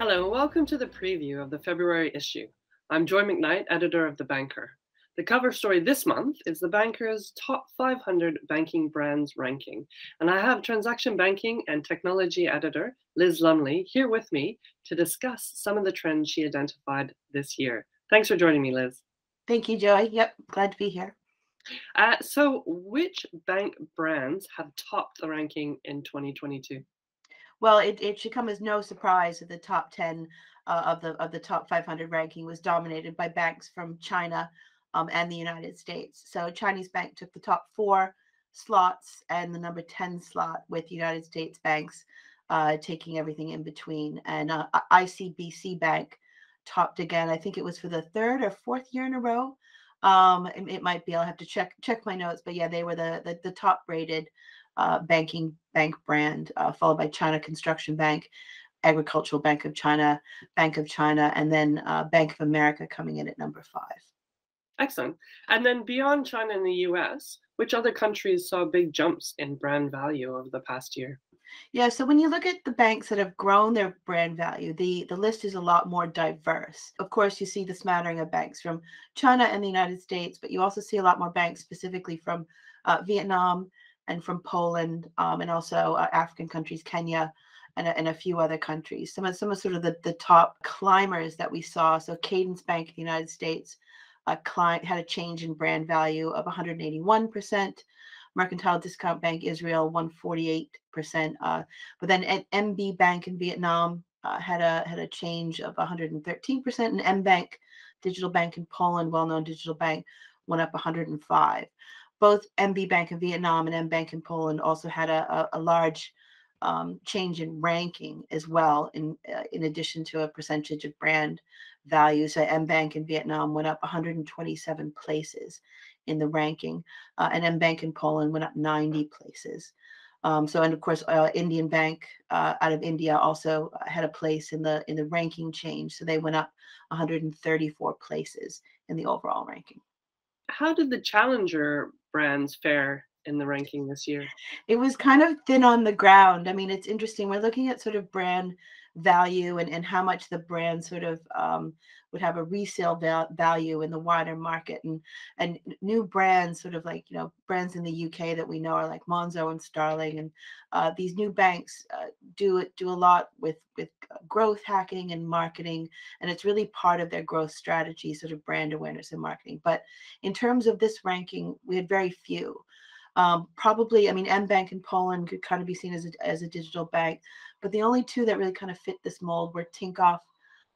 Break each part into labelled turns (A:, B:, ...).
A: Hello, and welcome to the preview of the February issue. I'm Joy Macknight, editor of The Banker. The cover story this month is The Banker's Top 500 Banking Brands ranking, and I have transaction banking and technology editor Liz Lumley here with me to discuss some of the trends she identified this year. Thanks for joining me, Liz.
B: Thank you, Joy. Yep, glad to be here.
A: So, which bank brands have topped the ranking in 2022?
B: Well, it should come as no surprise that the top 10 of the top 500 ranking was dominated by banks from China and the United States. So Chinese bank took the top four slots and the number 10 slot, with United States banks taking everything in between. And ICBC Bank topped again. I think it was for the third or fourth year in a row. It might be. I'll have to check my notes, but yeah, they were the top rated bank brand, followed by China Construction Bank, Agricultural Bank of China, and then Bank of America coming in at number 5.
A: Excellent. And then beyond China and the US, which other countries saw big jumps in brand value over the past year?
B: Yeah, so when you look at the banks that have grown their brand value, the list is a lot more diverse. Of course, you see the smattering of banks from China and the United States, but you also see a lot more banks specifically from Vietnam and from Poland, and also African countries, Kenya, and a few other countries. Some of sort of the top climbers that we saw. So Cadence Bank of the United States had a change in brand value of 181%. Mercantile Discount Bank Israel 148%, but then at MB Bank in Vietnam had a change of 113%, and M Bank, digital bank in Poland, well-known digital bank, went up 105. Both MB Bank in Vietnam and M Bank in Poland also had a large change in ranking as well, in addition to a percentage of brand value. So M Bank in Vietnam went up 127 places in the ranking, and M Bank in Poland went up 90 places. And of course, Indian Bank out of India also had a place in the ranking change. So they went up 134 places in the overall ranking.
A: How did the challenger brands fare in the ranking this year?
B: It was kind of thin on the ground. I mean, it's interesting. We're looking at sort of brand value and how much the brand sort of would have a resale value in the wider market, and new brands, sort of like, brands in the UK that we know are like Monzo and Starling, and these new banks do a lot with growth hacking and marketing, and it's really part of their growth strategy, sort of brand awareness and marketing. But in terms of this ranking, we had very few. Probably, I mean, M Bank in Poland could kind of be seen as a digital bank, but the only two that really kind of fit this mold were Tinkoff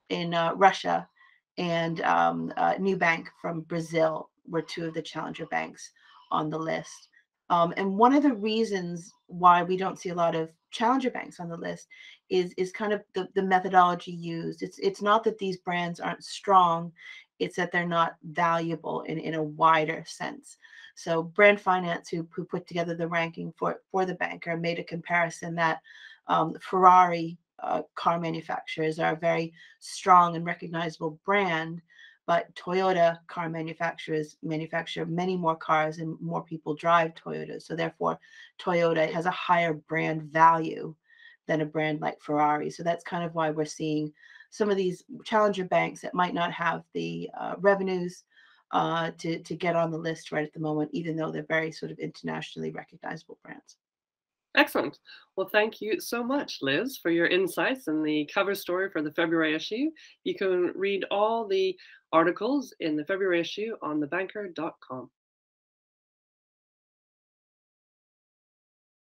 B: in Russia and New Bank from Brazil were two of the challenger banks on the list. And one of the reasons why we don't see a lot of challenger banks on the list is kind of the methodology used. It's not that these brands aren't strong, it's that they're not valuable in a wider sense. So Brand Finance, who put together the ranking for the banker, made a comparison that Ferrari car manufacturers are a very strong and recognizable brand, but Toyota car manufacturers manufacture many more cars and more people drive Toyotas. So therefore, Toyota has a higher brand value than a brand like Ferrari. So that's kind of why we're seeing some of these challenger banks that might not have the revenues to get on the list right at the moment, even though they're very sort of internationally recognizable brands.
A: Excellent. Well, thank you so much, Liz, for your insights and the cover story for the February issue. You can read all the articles in the February issue on thebanker.com.